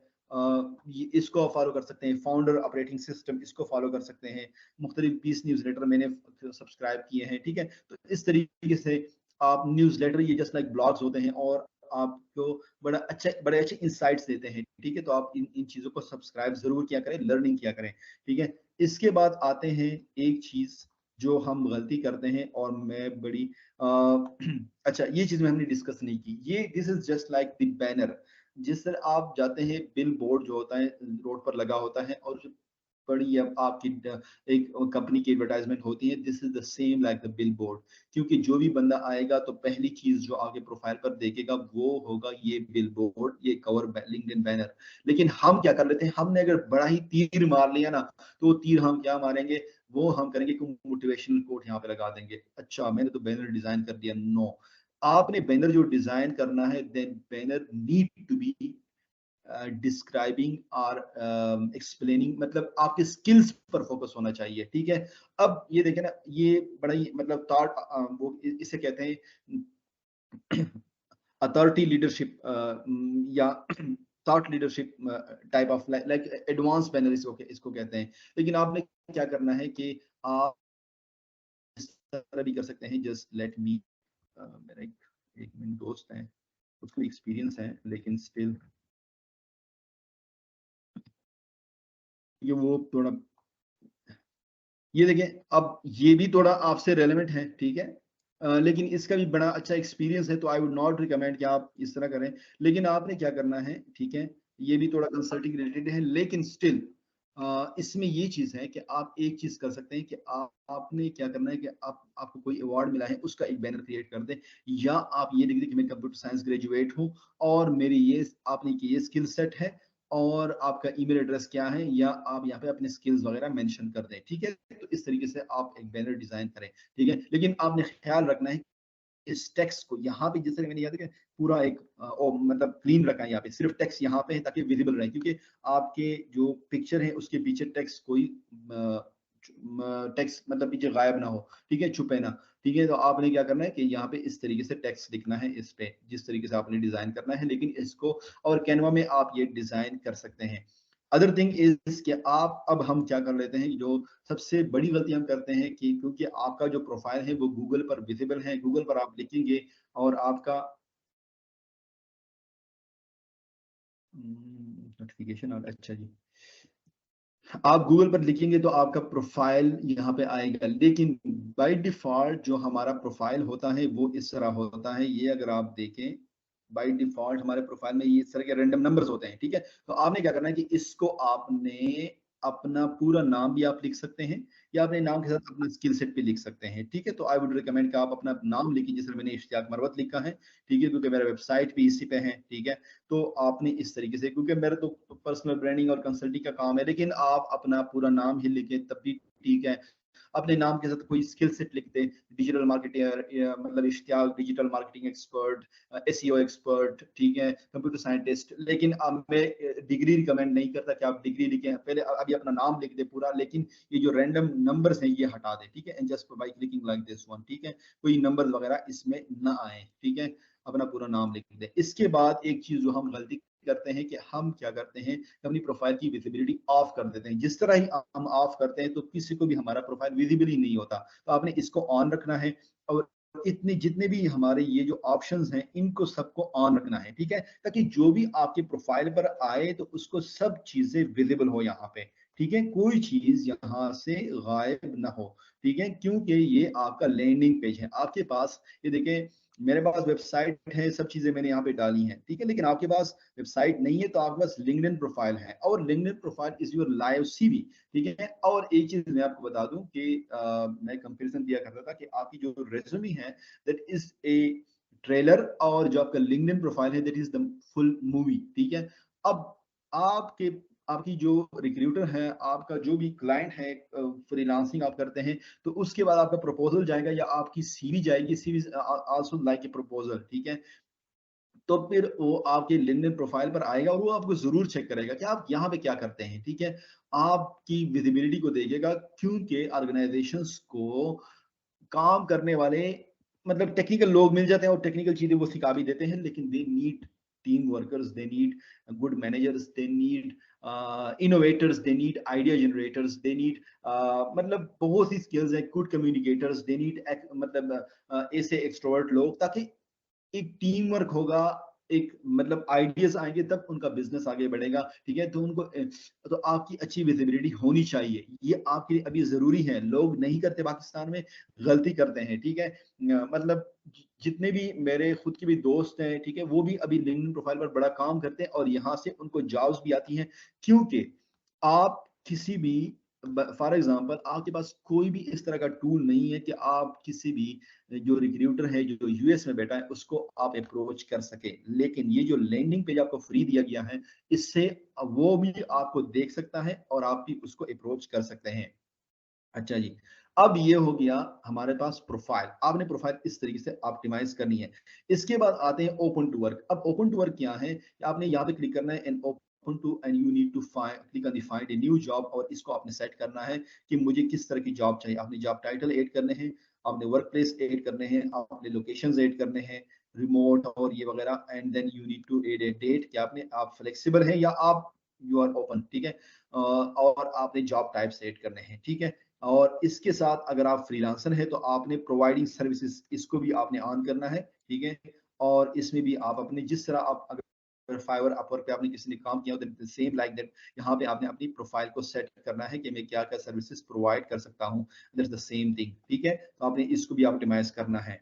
इसको फॉलो कर सकते हैं, फाउंडर ऑपरेटिंग सिस्टम इसको फॉलो कर सकते हैं, मुख्तलिफ 20 न्यूज़ लेटर मैंने सब्सक्राइब किए हैं, ठीक है। तो इस तरीके से आप न्यूज़ लेटर, ये जस्ट लाइक ब्लॉग्स होते हैं और आपको बड़े अच्छे इंसाइट्स देते हैं, ठीक है। तो आप इन चीज़ों को सब्सक्राइब जरूर किया करें, लर्निंग किया करें, ठीक है। इसके बाद आते हैं एक चीज़ जो हम गलती करते हैं और मैं बड़ी अच्छा, ये चीज में हमने डिस्कस नहीं की, ये this is just like the banner, जिस तरह आप जाते हैं, बिल बोर्ड जो होता है रोड पर लगा होता है और जो बड़ी अब आपकी एक कंपनी की एडवर्टाइजमेंट होती है, this is the same like the bill board, क्योंकि जो भी बंदा आएगा तो पहली चीज जो आगे प्रोफाइल पर देखेगा वो होगा ये बिल बोर्ड, ये कवर लिंक्डइन बैनर। लेकिन हम क्या कर लेते हैं, हमने अगर बड़ा ही तीर मार लिया ना, तो वो तीर हम क्या मारेंगे, वो हम करेंगे कि मोटिवेशनल कोट यहाँ पे लगा देंगे, अच्छा मैंने तो बैनर डिजाइन कर दिया। नो, आपने बैनर जो डिजाइन करना है, then banner need to be describing और एक्सप्लेनिंग, मतलब आपके स्किल्स पर फोकस होना चाहिए, ठीक है। अब ये देखें ना, ये बड़ा ही मतलब थॉट, वो इसे कहते हैं अथॉरिटी लीडरशिप, या thought leadership type of, like advance banner इसको इसको कहते हैं। लेकिन आपने क्या करना है कि आप इस तरह भी कर सकते हैं, जस्ट लेट मी, मेरा एक मेरे दोस्त है, उसको एक्सपीरियंस है, लेकिन स्टिल ये वो थोड़ा, ये देखें, अब ये भी थोड़ा आपसे रेलेवेंट है, ठीक है, लेकिन इसका भी बड़ा अच्छा एक्सपीरियंस है, तो आई वुड नॉट रिकमेंड कि आप इस तरह करें। लेकिन आपने क्या करना है, ठीक है, ये भी थोड़ा कंसल्टिंग रिलेटेड है, लेकिन स्टिल इसमें ये चीज है कि आप एक चीज कर सकते हैं कि आपने क्या करना है कि आपको कोई अवार्ड मिला है उसका एक बैनर क्रिएट कर दें, या आप ये लिख दें कि मैं कंप्यूटर साइंस ग्रेजुएट हूँ और मेरी ये आपने की ये स्किल सेट है और आपका ईमेल एड्रेस क्या है, या आप यहाँ पे अपने स्किल्स वगैरह मेंशन कर दें, ठीक है। तो इस तरीके से आप एक बैनर डिजाइन करें, ठीक है। लेकिन आपने ख्याल रखना है इस टेक्स्ट को यहाँ पे, जिस तरह मैंने याद है पूरा एक मतलब क्लीन रखा है, यहाँ पे सिर्फ टेक्स्ट यहाँ पे है ताकि विजिबल रहे, क्योंकि आपके जो पिक्चर है उसके पीछे टेक्स्ट कोई टेक्स्ट मतलब पीछे गायब ना हो, ठीक है, छुपे ना, ठीक है। तो आपने क्या करना है कि यहाँ पे इस तरीके से टेक्स्ट लिखना है इस पे, जिस तरीके से आपने डिजाइन करना है, लेकिन इसको और कैनवा में आप ये डिजाइन कर सकते हैं। अदर थिंग इज कि आप, अब हम क्या कर लेते हैं, जो सबसे बड़ी गलती हम करते हैं कि क्योंकि आपका जो प्रोफाइल है वो गूगल पर विजिबल है, गूगल पर आप लिखेंगे और आपका नोटिफिकेशन, अच्छा जी, आप गूगल पर लिखेंगे तो आपका प्रोफाइल यहाँ पे आएगा, लेकिन बाय डिफॉल्ट जो हमारा प्रोफाइल होता है वो इस तरह होता है, ये अगर आप देखें बाय डिफॉल्ट हमारे प्रोफाइल में ये इस तरह के रैंडम नंबर्स होते हैं, ठीक है। तो आपने क्या करना है कि इसको आपने अपना पूरा नाम भी आप लिख सकते हैं, या अपने नाम के साथ अपना स्किल सेट भी लिख सकते हैं, ठीक है। तो आई वुड रिकमेंड कि आप अपना नाम लिखिए, जैसे मैंने इश्तियाक मरवत लिखा है, ठीक है, क्योंकि मेरा वेबसाइट भी इसी पे है, ठीक है। तो आपने इस तरीके से, क्योंकि मेरा तो पर्सनल ब्रांडिंग और कंसल्टिंग का काम है, लेकिन आप अपना पूरा नाम ही लिखें तब भी ठीक है। अपने नाम के साथ कोई स्किल सेट लिख दें, डिजिटल मार्केटिंग, मतलब Ishtiaq digital marketing expert, SEO expert, ठीक है, कंप्यूटर साइंटिस्ट। लेकिन अब मैं डिग्री रिकमेंड नहीं करता कि आप डिग्री लिखें, पहले अभी अपना नाम लिख दे पूरा, लेकिन ये जो रैंडम नंबर्स हैं ये हटा दें, ठीक है, and just by clicking like this one, ठीक है, कोई नंबर वगैरह इसमें ना आए, ठीक है, अपना पूरा नाम लिख दें। इसके बाद एक चीज जो हम गलती करते हैं कि हम क्या करते हैं, अपनी प्रोफाइल की विजिबिलिटी ऑफ कर देते हैं, जिस तरह ही हम ऑफ करते हैं तो किसी को भी हमारा प्रोफाइल विजिबल ही नहीं होता। तो आपने इसको ऑन रखना है, और इतने जितने भी हमारे ये जो ऑप्शंस हैं इनको सबको ऑन रखना है, ठीक है, ताकि जो भी आपके प्रोफाइल पर आए तो उसको सब चीजें विजिबल हो यहाँ पे, ठीक है, कोई चीज यहाँ से गायब ना हो, ठीक है, क्योंकि ये आपका लैंडिंग पेज है आपके पास। ये देखें, मेरे पास वेबसाइट है, सब चीजें मैंने यहाँ पे डाली हैं, ठीक है, लेकिन आपके पास वेबसाइट नहीं है तो आपके पास लिंक्डइन प्रोफाइल है, और LinkedIn profile is your live CV, ठीक है। और एक चीज मैं आपको बता दूं कि मैं कंपैरिजन दिया करता था कि आपकी जो रेज्यूमे है दैट इज ए ट्रेलर, और जो आपका लिंक्डइन प्रोफाइल है that is the full movie, ठीक है। अब आपके आपकी जो रिक्रूटर है, आपका जो भी क्लाइंट है, फ्रीलांसिंग आप करते हैं, तो उसके बाद आपका प्रपोजल जाएगा या आपकी सीवी जाएगी, CV also like a proposal, ठीक है। तो फिर वो आपके लिंक्डइन प्रोफाइल पर आएगा और वो आपको जरूर चेक करेगा कि आप यहाँ पे क्या करते हैं, ठीक है, आपकी विजिबिलिटी को देखेगा, क्योंकि ऑर्गेनाइजेशंस को काम करने वाले मतलब टेक्निकल लोग मिल जाते हैं और टेक्निकल चीजें वो सिखा भी देते हैं, लेकिन they need team workers, they need good managers, they need innovators, they need idea generators, they need मतलब बहुत सी स्किल्स हैं, गुड कम्युनिकेटर्स, दे नीड मतलब ऐसे एक्सट्रोवर्ट लोग, ताकि एक टीम वर्क होगा, एक मतलब आइडियाज आएंगे तब उनका बिजनेस आगे बढ़ेगा। ठीक है, तो उनको तो आपकी अच्छी विजिबिलिटी होनी चाहिए, ये आपके लिए अभी जरूरी है। लोग नहीं करते पाकिस्तान में, गलती करते हैं। ठीक है, मतलब जितने भी मेरे खुद के भी दोस्त हैं, ठीक है, वो भी अभी लिंक्डइन प्रोफाइल पर बड़ा काम करते हैं और यहाँ से उनको जॉब्स भी आती हैं, क्योंकि आप किसी भी, फॉर एग्जांपल आपके पास कोई भी इस तरह का टूल नहीं है कि आप किसी भी जो रिक्रूटर है जो यूएस में बैठा है उसको आप अप्रोच कर सके, लेकिन ये जो लैंडिंग पेज आपको फ्री दिया गया है, इससे वो भी आपको देख सकता है और आप भी उसको अप्रोच कर सकते हैं। अच्छा जी, अब ये हो गया हमारे पास प्रोफाइल। आपने प्रोफाइल इस तरीके से ऑप्टिमाइज करनी है। इसके बाद आते हैं ओपन टू वर्क। अब ओपन टू वर्क क्या है, आपने यहाँ पे क्लिक करना है and open to, and you need to find, click on the find a new job, और इसको आपने सेट करना है कि मुझे किस तरह की जॉब चाहिए। आपने जॉब टाइटल ऐड करने हैं, आपने वर्क प्लेस ऐड करने हैं, आपने लोकेशंस ऐड करने हैं, रिमोट और ये वगैरह, and then you need to add a date कि आपने आप फ्लेक्सिबल हैं या आप यू आर ओपन। ठीक है, और आपने जॉब टाइप्स ऐड करने हैं। ठीक है, और इसके साथ अगर आप फ्रीलांसर हैं तो आपने प्रोवाइडिंग सर्विसेज, इसको भी आपने ऑन करना है। ठीक है, और इसमें भी आप अपने जिस तरह आप अगर फाइवर अपवर्क पे आपने किसी ने काम किया हो, सेम लाइक दैट यहाँ पे आपने अपनी प्रोफाइल को सेट करना है कि मैं क्या क्या सर्विसेज प्रोवाइड कर सकता हूँ, दैट्स द सेम थिंग। ठीक है, तो आपने इसको भी ऑप्टिमाइज करना है।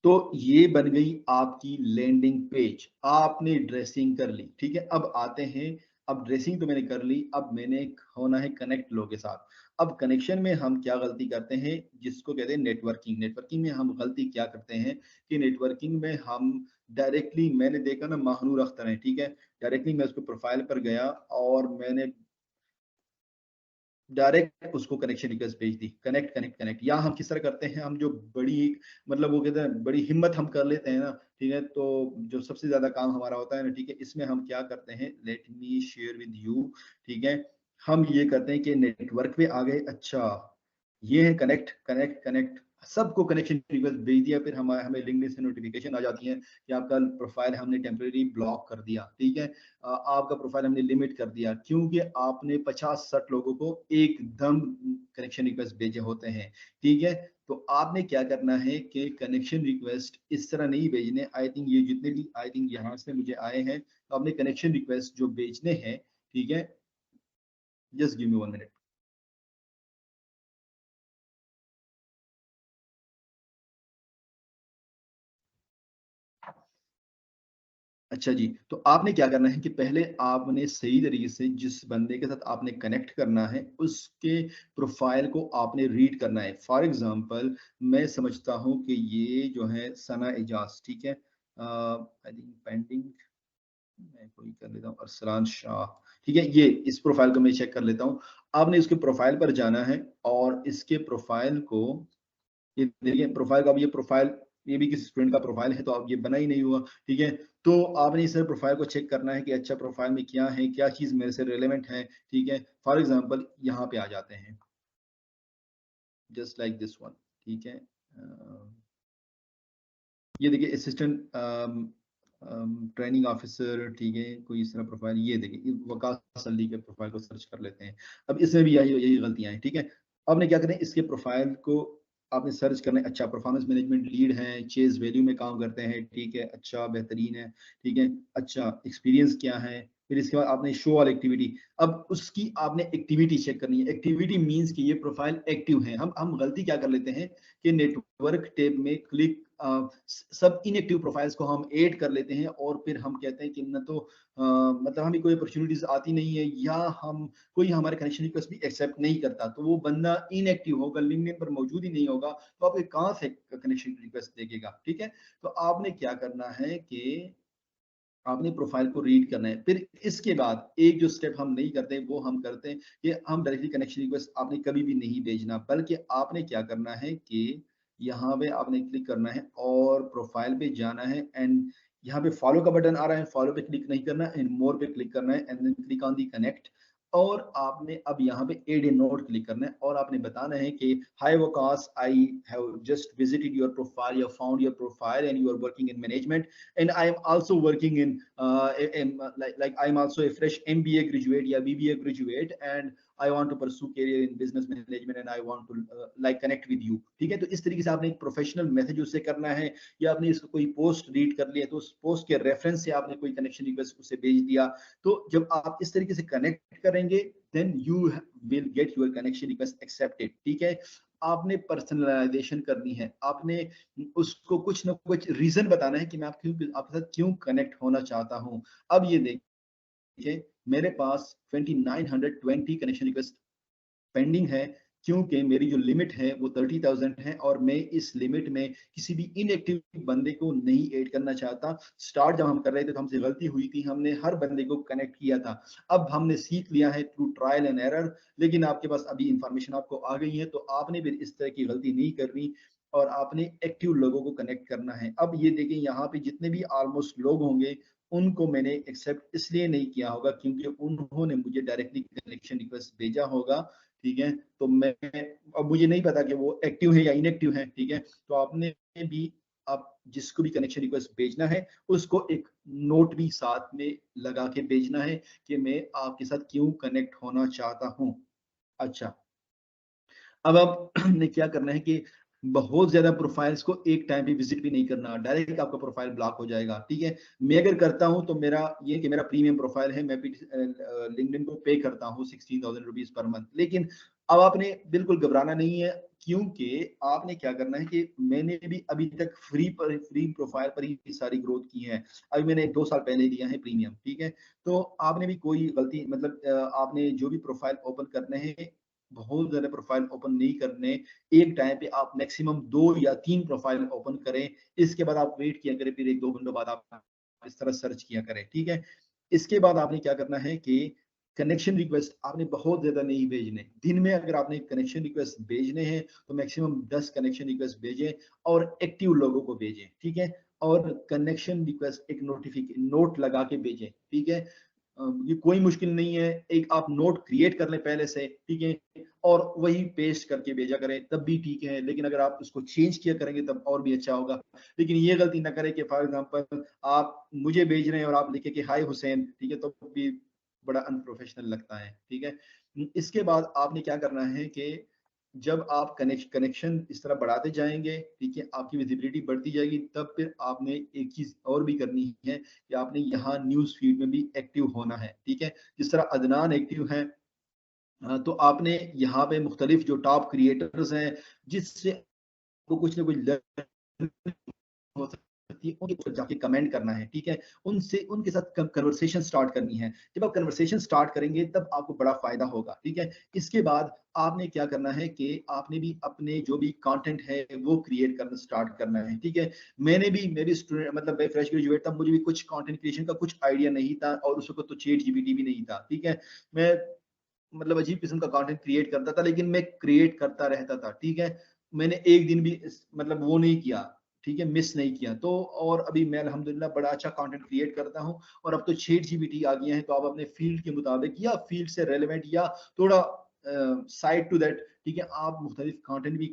तो ये बन गई आपकी लैंडिंग पेज, आपने ड्रेसिंग कर ली। ठीक है, अब आते हैं, अब ड्रेसिंग तो मैंने कर ली, अब मैंने होना है कनेक्ट लोगों के साथ। अब कनेक्शन में हम क्या गलती करते हैं, जिसको कहते हैं नेटवर्किंग। नेटवर्किंग में हम गलती क्या करते हैं कि नेटवर्किंग में हम डायरेक्टली, मैंने देखा ना महानूर अख्तर है, ठीक है, डायरेक्टली मैं उसको प्रोफाइल पर गया और मैंने डायरेक्ट उसको कनेक्शन रिक्वेस्ट भेज दी, कनेक्ट कनेक्ट कनेक्ट। या हम किस तरह करते हैं, हम जो बड़ी मतलब वो कहते हैं बड़ी हिम्मत हम कर लेते हैं ना। ठीक है, तो जो सबसे ज्यादा काम हमारा होता है ना, ठीक है, इसमें हम क्या करते हैं, let me share with you. ठीक है, हम ये करते हैं कि नेटवर्क पे आ गए, अच्छा ये है कनेक्ट कनेक्ट कनेक्ट, सबको कनेक्शन रिक्वेस्ट भेज दिया, फिर हमें हमें लिंक्डइन से नोटिफिकेशन आ जाती है कि आपका प्रोफाइल हमने टेम्परेरी ब्लॉक कर दिया। ठीक है, आपका प्रोफाइल हमने लिमिट कर दिया, क्योंकि आपने 50-60 लोगों को एकदम कनेक्शन रिक्वेस्ट भेजे होते हैं। ठीक है, तो आपने क्या करना है कि कनेक्शन रिक्वेस्ट इस तरह नहीं भेजने। आई थिंक ये जितने भी आई थिंक यहाँ से मुझे आए हैं, तो आपने कनेक्शन रिक्वेस्ट जो भेजने हैं, ठीक है, जस्ट गिव मी 1 मिनट। अच्छा जी, तो आपने क्या करना है कि पहले आपने सही तरीके से जिस बंदे के साथ आपने कनेक्ट करना है, उसके प्रोफाइल को आपने रीड करना है। फॉर एग्जांपल मैं समझता हूँ कि ये जो है सना एजाज, ठीक है, आई थिंक पेंडिंग, मैं कोई कर लेता हूँ, अरसलान शाह। ठीक है, ये इस प्रोफाइल को मैं चेक कर लेता हूँ। आपने इसके प्रोफाइल पर जाना है और इसके प्रोफाइल को, ये देखिए प्रोफाइल का, अब ये प्रोफाइल, ये भी किसी स्टूडेंट का प्रोफाइल है, तो अब ये बना ही नहीं हुआ। ठीक है, तो आपने इस प्रोफाइल को चेक करना है कि अच्छा प्रोफाइल में क्या है, क्या चीज मेरे से रिलेवेंट है। ठीक है, फॉर एग्जांपल यहाँ पे आ जाते हैं, जस्ट लाइक दिस वन। ठीक है, ये देखिए असिस्टेंट ट्रेनिंग ऑफिसर, ठीक है, कोई इस तरह प्रोफाइल, ये देखिए वकास अली के प्रोफाइल को सर्च कर लेते हैं। अब इसमें भी यही यही गलतियां हैं। ठीक है, आपने क्या करें, इसके प्रोफाइल को आपने सर्च करना है, अच्छा परफॉर्मेंस मैनेजमेंट लीड है, चेज वैल्यू में काम करते हैं, ठीक है, अच्छा बेहतरीन है। ठीक है, अच्छा एक्सपीरियंस क्या है, फिर इसके बाद आपने शो ऑल एक्टिविटी। अब उसकी आपने एक्टिविटी चेक करनी है। एक्टिविटी मींस कि ये प्रोफाइल एक्टिव है। हम गलती क्या कर लेते हैं कि नेटवर्क टैब में क्लिक, सब इनएक्टिव प्रोफाइल्स को हम ऐड कर लेते हैं और फिर हम कहते हैं कि न तो मतलब हमें कोई अपॉर्चुनिटीज आती नहीं है, या हम कोई हमारे कनेक्शन रिक्वेस्ट भी एक्सेप्ट नहीं करता, तो वो बंदा इनएक्टिव होगा, लिंक्डइन पर मौजूद ही नहीं होगा, तो आपको कहाँ से कनेक्शन रिक्वेस्ट देखेगा। ठीक है, तो आपने क्या करना है कि आपने प्रोफाइल को रीड करना है। फिर इसके बाद एक जो स्टेप हम नहीं करते, वो हम करते हैं कि हम डायरेक्टली कनेक्शन रिक्वेस्ट आपने कभी भी नहीं भेजना, बल्कि आपने क्या करना है कि यहाँ पे आपने क्लिक करना है और प्रोफाइल पे जाना है, एंड यहाँ पे फॉलो का बटन आ रहा है, फॉलो पे क्लिक नहीं करना, एंड मोर पे क्लिक करना है, and then click on the connect. और आपने अब यहाँ पे एड ए नोट क्लिक करना है और आपने बताना है कि hi Waqas, I have just visited your profile, you found your profile and you are working in management and I am also working in like I am also a fresh MBA graduate या BBA graduate and I want to pursue career in business management and I want to like connect with you। ठीक है, तो इस तरीके से आपने एक professional message उससे करना है, या आपने इसको कोई पोस्ट रीड कर लिया तो उस पोस्ट के रेफरेंस से आपने कोई कनेक्शन रिक्वेस्ट उसे भेज दिया। तो जब आप इस तरीके से कनेक्ट करेंगे then you will get your connection request accepted. ठीक है, आपने पर्सनलाइजेशन करनी है, आपने उसको कुछ ना कुछ रीजन बताना है कि मैं आपके साथ क्यों कनेक्ट होना चाहता हूं। अब ये देखिए मेरे पास 2920 कनेक्शन रिक्वेस्ट पेंडिंग है, क्योंकि मेरी जो लिमिट है वो 30,000 है और मैं इस लिमिट में किसी भी इनएक्टिव बंदे को नहीं ऐड करना चाहता। स्टार्ट जब हम कर रहे थे तो हमसे गलती हुई थी, हमने हर बंदे को कनेक्ट किया था। अब हमने सीख लिया है थ्रू ट्रायल एंड एरर, लेकिन आपके पास अभी इंफॉर्मेशन आपको आ गई है, तो आपने भी इस तरह की गलती नहीं करनी और आपने एक्टिव लोगों को कनेक्ट करना है। अब ये देखें यहाँ पे जितने भी ऑलमोस्ट लोग होंगे उनको मैंने एक्सेप्ट इसलिए नहीं किया होगा क्योंकि उन्होंने मुझे डायरेक्टली कनेक्शन रिक्वेस्ट भेजा होगा। ठीक है, तो मैं अब मुझे नहीं पता कि वो एक्टिव है या इनएक्टिव है। ठीक है, तो आपने भी, आप जिसको भी कनेक्शन रिक्वेस्ट भेजना है उसको एक नोट भी साथ में लगा के भेजना है कि मैं आपके साथ क्यों कनेक्ट होना चाहता हूं। अच्छा, अब आपने क्या करना है कि बहुत ज्यादा प्रोफाइल्स को एक टाइम पे विजिट भी नहीं करना, डायरेक्ट आपका प्रोफाइल ब्लॉक हो जाएगा। ठीक है, मैं अगर करता हूं तो मेरा ये कि मेरा प्रीमियम प्रोफाइल है, मैं भी लिंक्डइन को पे करता हूं 16,000 रुपीज पर मंथ। लेकिन अब आपने बिल्कुल घबराना नहीं है, क्योंकि आपने क्या करना है कि मैंने भी अभी तक फ्री प्रोफाइल पर ही सारी ग्रोथ की है। अभी मैंने 2 साल पहले लिया है प्रीमियम। ठीक है, तो आपने भी कोई गलती मतलब आपने जो भी प्रोफाइल ओपन करने हैं, बहुत ज्यादा प्रोफाइल ओपन नहीं करने। एक टाइम पे आप मैक्सिमम 2 या 3 प्रोफाइल ओपन करें, इसके बाद आप वेट किया करें, फिर 1-2 घंटों बाद आप इस तरह सर्च किया करें। ठीक है, इसके बाद आपने क्या करना है कि कनेक्शन रिक्वेस्ट आपने बहुत ज्यादा नहीं भेजने। दिन में अगर आपने कनेक्शन रिक्वेस्ट भेजने हैं तो मैक्सिमम 10 कनेक्शन रिक्वेस्ट भेजें और एक्टिव लोगों को भेजें। ठीक है, और कनेक्शन रिक्वेस्ट एक नोटिफिकेशन नोट लगा के भेजें। ठीक है, ये कोई मुश्किल नहीं है, एक आप नोट क्रिएट कर लें पहले से। ठीक है, और वही पेस्ट करके भेजा करें तब भी ठीक है, लेकिन अगर आप उसको चेंज किया करेंगे तब और भी अच्छा होगा। लेकिन ये गलती ना करें कि फॉर एग्जांपल आप मुझे भेज रहे हैं और आप लिखे कि हाय हुसैन, ठीक है, तो भी बड़ा अनप्रोफेशनल लगता है। ठीक है, इसके बाद आपने क्या करना है कि जब आप कनेक्शन इस तरह बढ़ाते जाएंगे, ठीक है, आपकी विजिबिलिटी बढ़ती जाएगी, तब फिर आपने एक चीज और भी करनी है कि आपने यहाँ न्यूज फीड में भी एक्टिव होना है। ठीक है, जिस तरह अदनान एक्टिव है, तो आपने यहाँ पे मुख्तलिफ जो टॉप क्रिएटर्स हैं जिससे आपको कुछ ना कुछ लर्न हो सकती है, उनके ऊपर जाके कमेंट करना है। ठीक है, उनसे उनके साथ कन्वर्सेशन स्टार्ट करनी है। जब आप कन्वर्सेशन स्टार्ट करेंगे तब आपको बड़ा फायदा होगा। ठीक है, इसके बाद आपने क्या करना है कि आपने भी अपने जो भी कंटेंट है वो क्रिएट करना स्टार्ट करना है। ठीक है, मैं भी स्टूडेंट मतलब मैं फ्रेश ग्रेजुएट था, मुझे भी कुछ कंटेंट क्रिएशन का कुछ आइडिया नहीं था और उस वक्त तो चैट जीपीटी भी नहीं था। ठीक है, मैं मतलब अजीब किस्म का कंटेंट क्रिएट करता था, लेकिन मैं क्रिएट करता रहता था। ठीक है, मैंने एक दिन भी मतलब वो नहीं किया, ठीक है, मिस नहीं किया। तो और अभी मैं अल्हम्दुलिल्लाह बड़ा अच्छा कंटेंट क्रिएट करता हूँ। और अब तो चैट जीपीटी आ गया है, तो आप अपने फील्ड के मुताबिक या फील्ड से रेलेवेंट या थोड़ा साइड टू दैट, ठीक है, आप मुख्तलिफ कंटेंट भी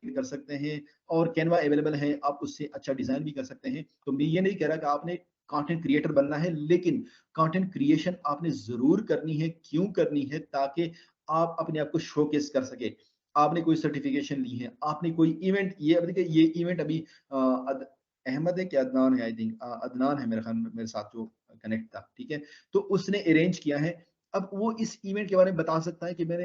कर सकते हैं। और कैनवा अवेलेबल है, आप उससे अच्छा डिजाइन भी कर सकते हैं। तो मैं ये नहीं कह रहा कि आपने कंटेंट क्रिएटर बनना है, लेकिन कंटेंट क्रिएशन आपने जरूर करनी है। क्यों करनी है? ताकि आप अपने आप को शोकेस कर सके। आपने कोई सर्टिफिकेशन ली है, आपने कोई इवेंट, ये देखिए ये इवेंट अभी अहमद है क्या अदनान है, आई थिंक अदनान है मेरे ख्याल में, मेरे साथ जो कनेक्ट था। ठीक है, तो उसने अरेंज किया है। अब वो इस इवेंट के बारे में बता सकता है कि मैंने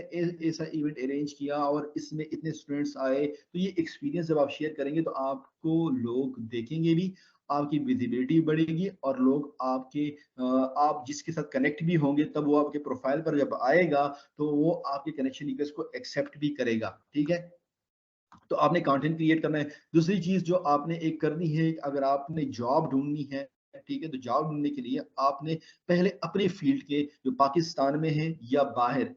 ऐसा इवेंट अरेंज किया और इसमें इतने स्टूडेंट्स आए। तो ये एक्सपीरियंस जब आप शेयर करेंगे तो आपको लोग देखेंगे भी, आपकी विजिबिलिटी बढ़ेगी और लोग आपके आप जिसके साथ कनेक्ट भी होंगे तब वो आपके प्रोफाइल पर जब आएगा तो वो आपके कनेक्शन रिक्वेस्ट को एक्सेप्ट भी करेगा। ठीक है, तो आपने कंटेंट क्रिएट करना है। दूसरी चीज जो आपने एक करनी है, अगर आपने जॉब ढूंढनी है, ठीक है, तो जॉब ढूंढने के लिए आपने पहले अपने फील्ड के जो पाकिस्तान में है या बाहर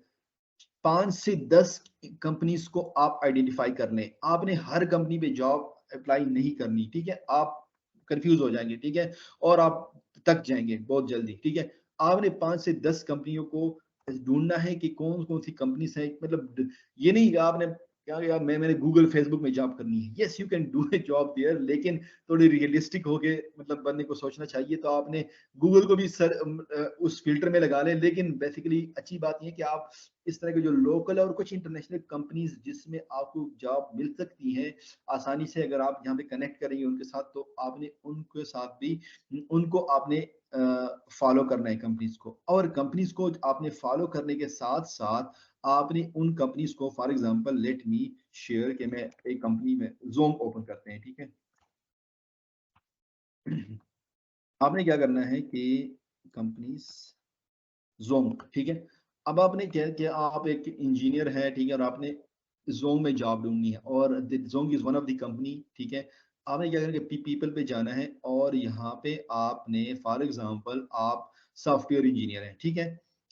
5 से 10 कंपनीज को आप आइडेंटिफाई करने। आपने हर कंपनी पे जॉब अप्लाई नहीं करनी। ठीक है, आप कंफ्यूज हो जाएंगे। ठीक है, और आप थक जाएंगे बहुत जल्दी। ठीक है, आपने 5 से 10 कंपनियों को ढूंढना है कि कौन कौन सी कंपनीज है, मतलब ये नहीं कि आपने क्या यार मैंने गूगल फेसबुक में जॉब करनी है, yes you can do a job there, लेकिन थोड़ी रियलिस्टिक होके मतलब बंदे को सोचना चाहिए। तो आपने गूगल को भी उस फिल्टर में लगा लें, लेकिन बेसिकली अच्छी बात यह है कि आप इस तरह के जो लोकल और कुछ इंटरनेशनल कंपनीज जिसमें आपको जॉब मिल सकती है आसानी से, अगर आप यहाँ पे कनेक्ट करेंगे उनके साथ, तो आपने उनके साथ भी उनको आपने फॉलो करना है कंपनीज को, और कंपनीज को आपने फॉलो करने के साथ साथ आपने उन कंपनीज को, for example let me share कि मैं एक कंपनी में ज़ोम ओपन करते हैं, ठीक है। आपने क्या करना है कि कंपनीज ज़ोम, ठीक है। अब आपने क्या किया, आप एक इंजीनियर है, ठीक है, और आपने ज़ोम में जॉब ढूंढनी है, और Zoom is one of the company, ठीक है। आपने क्या करना है, पीपल पे जाना है, और यहाँ पे आपने फॉर एग्जांपल आप सॉफ्टवेयर इंजीनियर हैं, ठीक है,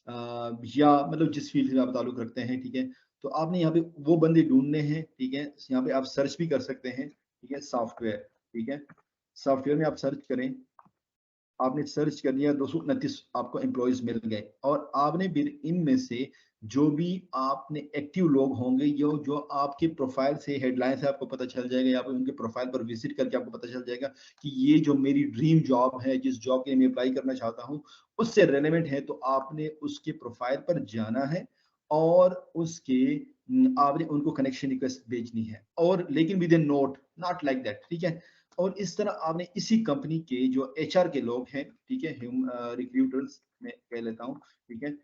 या मतलब जिस फील्ड से आप ताल्लुक रखते हैं, ठीक है। तो आपने यहाँ पे वो बंदे ढूंढने हैं, ठीक है। यहाँ पे आप सर्च भी कर सकते हैं, ठीक है, सॉफ्टवेयर, ठीक है। सॉफ्टवेयर में आप सर्च करें, आपने सर्च कर लिया, 229 आपको एम्प्लॉयज मिल गए, और आपने फिर इनमें से जो भी आपने एक्टिव लोग होंगे, जो आपके प्रोफाइल से हेडलाइन से आपको पता चल जाएगा, या फिर उनके प्रोफाइल पर विजिट करके आपको पता चल जाएगा कि ये जो मेरी ड्रीम जॉब है, जिस जॉब के लिए मैं अप्लाई करना चाहता हूँ उससे रेलेवेंट है, तो आपने उसके प्रोफाइल पर जाना है, और उसके आपने उनको कनेक्शन रिक्वेस्ट भेजनी है, और लेकिन with A note, not like that, ठीक है। और इस तरह आपने इसी कंपनी के जो एचआर के लोग हैं, ठीक है, रिक्रूटर्स में कह लेता हूँ, ठीक है,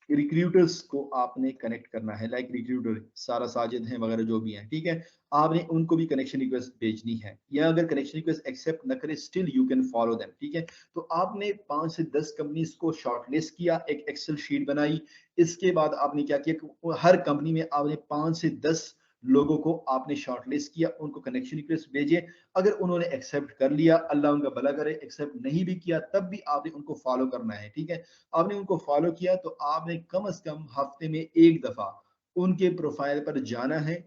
रिक्रूटर्स को आपने कनेक्ट करना है, लाइक रिक्रूटर सारा साजिद हैं वगैरह जो भी हैं, ठीक है। आपने उनको भी कनेक्शन रिक्वेस्ट भेजनी है, या अगर कनेक्शन रिक्वेस्ट एक्सेप्ट न करे, still you can follow them, ठीक है। तो आपने 5 से 10 कंपनीज को शॉर्टलिस्ट किया, एक एक्सेल शीट बनाई। इसके बाद आपने क्या किया, हर कंपनी में आपने 5 से 10 लोगों को आपने शॉर्टलिस्ट किया, उनको कनेक्शन रिक्वेस्ट भेजे। अगर उन्होंने एक्सेप्ट कर लिया, अल्लाह उनका भला करे, एक्सेप्ट नहीं भी किया तब भी आपने उनको फॉलो करना है, ठीक है। आपने उनको फॉलो किया तो आपने कम से कम हफ्ते में एक दफा उनके प्रोफाइल पर जाना है,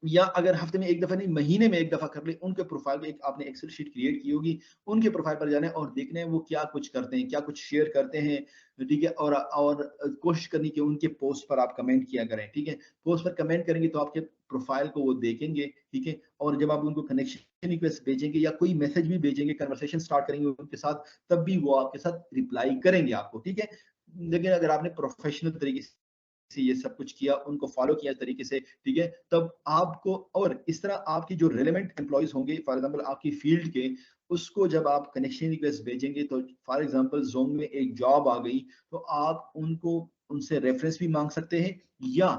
या अगर हफ्ते में एक दफा नहीं, महीने में एक दफा कर ले, उनके प्रोफाइल पे एक आपने एक्सेल शीट क्रिएट की होगी, उनके प्रोफाइल पर जाना है और देखना है वो क्या कुछ करते हैं, क्या कुछ शेयर करते हैं, ठीक है। और कोशिश करनी कि उनके पोस्ट पर आप कमेंट किया करें, ठीक है। पोस्ट पर कमेंट करेंगे तो आपके प्रोफाइल को वो देखेंगे, ठीक है। और जब आप उनको कनेक्शन रिक्वेस्ट भेजेंगे या कोई मैसेज भी भेजेंगे, कन्वर्सेशन स्टार्ट करेंगे उनके साथ, तब भी वो आपके साथ रिप्लाई करेंगे आपको, ठीक है। लेकिन अगर आपने प्रोफेशनल तरीके से ये सब कुछ किया, उनको फॉलो किया इस तरीके से, ठीक है, तब आपको, और इस तरह आपकी जो रेलेवेंट एम्प्लॉयज होंगे, फॉर एग्जांपल आपकी फील्ड के, उसको जब आप कनेक्शन रिक्वेस्ट भेजेंगे, तो फॉर एग्जांपल जोन में एक जॉब आ गई, तो आप उनको उनसे रेफरेंस भी मांग सकते हैं, या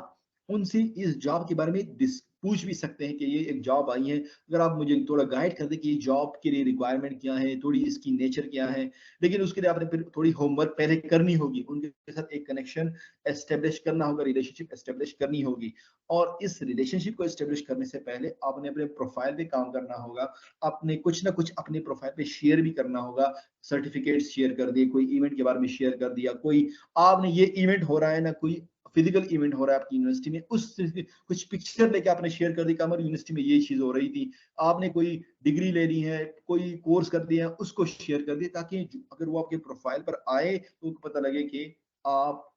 उनसे इस जॉब के बारे में पूछ भी सकते हैं कि ये एक जॉब आई है, अगर आप मुझे थोड़ा गाइड कर दें कि ये जॉब के लिए रिक्वायरमेंट क्या है, थोड़ी इसकी नेचर क्या है। लेकिन उसके लिए आपने फिर थोड़ी होमवर्क पहले करनी होगी, उनके साथ एक कनेक्शन एस्टेब्लिश करना होगा, रिलेशनशिप एस्टेब्लिश करनी होगी। और इस रिलेशनशिप को एस्टेब्लिश करने से पहले आपने अपने प्रोफाइल पे काम करना होगा, आपने कुछ ना कुछ अपने प्रोफाइल पे शेयर भी करना होगा। सर्टिफिकेट शेयर कर दिए, कोई इवेंट के बारे में शेयर कर दिया, कोई आपने ये इवेंट हो रहा है ना, कोई फिजिकल इवेंट हो रहा है आपकी यूनिवर्सिटी में, उस कुछ पिक्चर लेके आपने शेयर कर दी कि हमारी यूनिवर्सिटी में ये चीज हो रही थी। आपने कोई डिग्री ले ली है, कोई कोर्स कर दिया है, उसको शेयर कर दिया, ताकि अगर वो आपके प्रोफाइल पर आए तो उनको पता लगे कि आप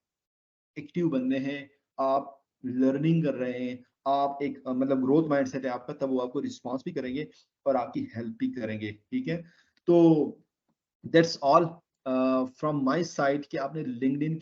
एक्टिव बंदे हैं, आप लर्निंग कर रहे हैं, आप एक मतलब ग्रोथ माइंडसेट है आपका, तब वो आपको रिस्पॉन्स भी करेंगे और आपकी हेल्प भी करेंगे, ठीक है। तो that's all from my side कि आपने लिंक्डइन